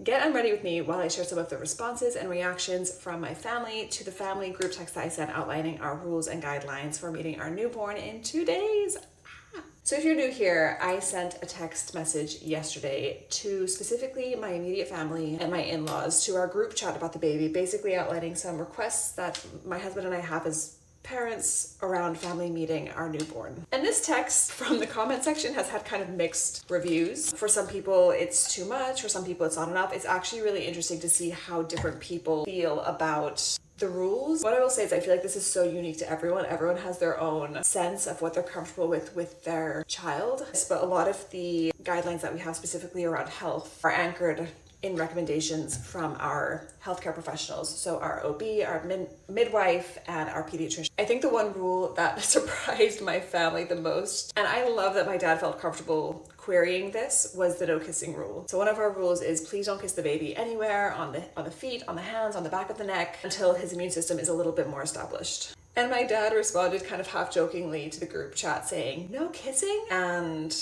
Get unready with me while I share some of the responses and reactions from my family to the family group text that I sent outlining our rules and guidelines for meeting our newborn in 2 days. So if you're new here, I sent a text message yesterday to specifically my immediate family and my in-laws to our group chat about the baby, basically outlining some requests that my husband and I have as parents around family meeting our newborn. And this text from the comment section has had kind of mixed reviews. For some people it's too much, for some people it's not enough. It's actually really interesting to see how different people feel about the rules. What I will say is I feel like this is so unique to everyone. Everyone has their own sense of what they're comfortable with their child. But a lot of the guidelines that we have specifically around health are anchored in recommendations from our healthcare professionals. So our OB, our midwife, and our pediatrician. I think the one rule that surprised my family the most, and I love that my dad felt comfortable querying this, was the no kissing rule. So one of our rules is please don't kiss the baby anywhere, on the feet, on the hands, on the back of the neck, until his immune system is a little bit more established. And my dad responded kind of half jokingly to the group chat saying, no kissing? And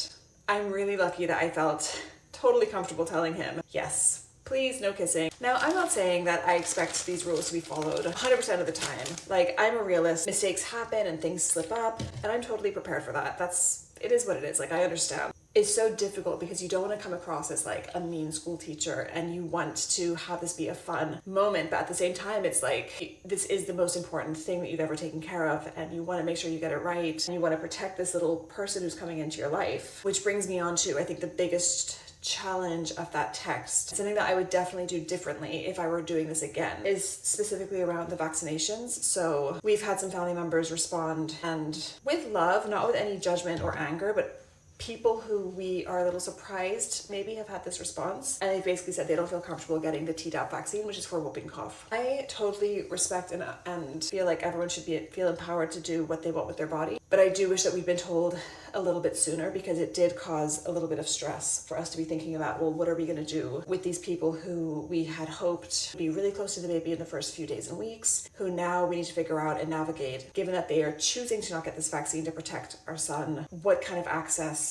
I'm really lucky that I felt totally comfortable telling him, yes, please, no kissing. Now, I'm not saying that I expect these rules to be followed 100% of the time. Like, I'm a realist. Mistakes happen and things slip up, and I'm totally prepared for that. It is what it is. Like, I understand. It's so difficult because you don't want to come across as like a mean school teacher, and you want to have this be a fun moment, but at the same time it's like this is the most important thing that you've ever taken care of, and you want to make sure you get it right, and you want to protect this little person who's coming into your life. Which brings me on to, I think, the biggest challenge of that text. Something that I would definitely do differently if I were doing this again is specifically around the vaccinations. So we've had some family members respond, and with love, not with any judgment or anger, but people who we are a little surprised maybe have had this response, and they basically said they don't feel comfortable getting the Tdap vaccine, which is for whooping cough. I totally respect and feel like everyone should feel empowered to do what they want with their body, but I do wish that we'd been told a little bit sooner, because it did cause a little bit of stress for us to be thinking about, well, what are we going to do with these people who we had hoped to be really close to the baby in the first few days and weeks, who now we need to figure out and navigate, given that they are choosing to not get this vaccine to protect our son. What kind of access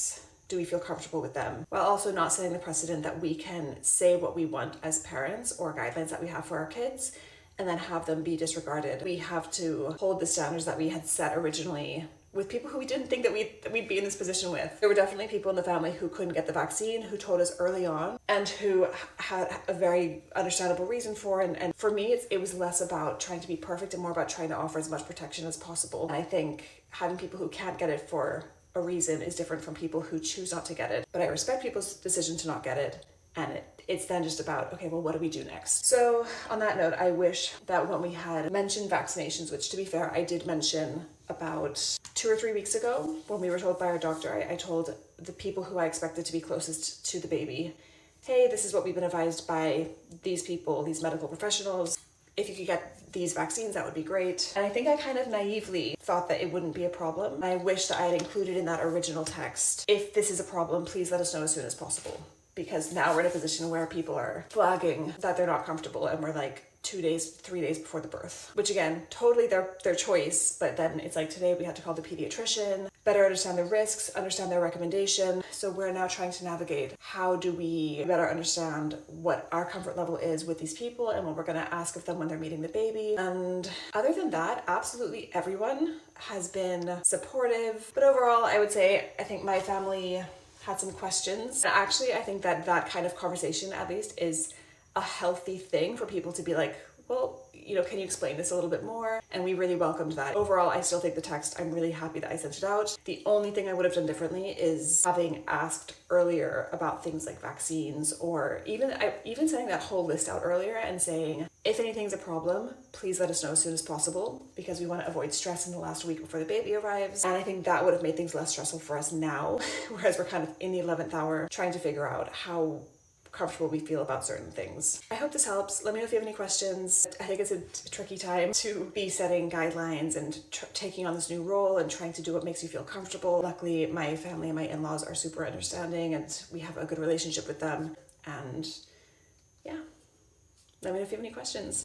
do we feel comfortable with them, while also not setting the precedent that we can say what we want as parents or guidelines that we have for our kids and then have them be disregarded. We have to hold the standards that we had set originally with people who we didn't think that we'd be in this position with. There were definitely people in the family who couldn't get the vaccine, who told us early on, and who had a very understandable reason for it. And for me, it was less about trying to be perfect and more about trying to offer as much protection as possible. And I think having people who can't get it for a reason is different from people who choose not to get it. But I respect people's decision to not get it, and it's then just about, okay, well, what do we do next? So on that note, I wish that when we had mentioned vaccinations, which to be fair, I did mention about 2 or 3 weeks ago when we were told by our doctor, I told the people who I expected to be closest to the baby, hey, this is what we've been advised by these people, these medical professionals. If you could get these vaccines, that would be great. And I think I kind of naively thought that it wouldn't be a problem. I wish that I had included in that original text, if this is a problem, please let us know as soon as possible. Because now we're in a position where people are flagging that they're not comfortable, and we're like 2 days, 3 days before the birth, which again, totally their choice. But then it's like today we had to call the pediatrician, better understand the risks, understand their recommendation. So we're now trying to navigate, how do we better understand what our comfort level is with these people and what we're going to ask of them when they're meeting the baby. And other than that, absolutely everyone has been supportive. But overall, I would say, I think my family had some questions. And actually, I think that kind of conversation, at least, is a healthy thing for people to be like, well, can you explain this a little bit more? And we really welcomed that. Overall, I still think the text, I'm really happy that I sent it out. The only thing I would have done differently is having asked earlier about things like vaccines, or even sending that whole list out earlier and saying, if anything's a problem, please let us know as soon as possible, because we want to avoid stress in the last week before the baby arrives. And I think that would have made things less stressful for us now, whereas we're kind of in the 11th hour trying to figure out how comfortable we feel about certain things. I hope this helps. Let me know if you have any questions. I think it's a tricky time to be setting guidelines and taking on this new role and trying to do what makes you feel comfortable. Luckily, my family and my in-laws are super understanding, and we have a good relationship with them. And yeah, let me know if you have any questions.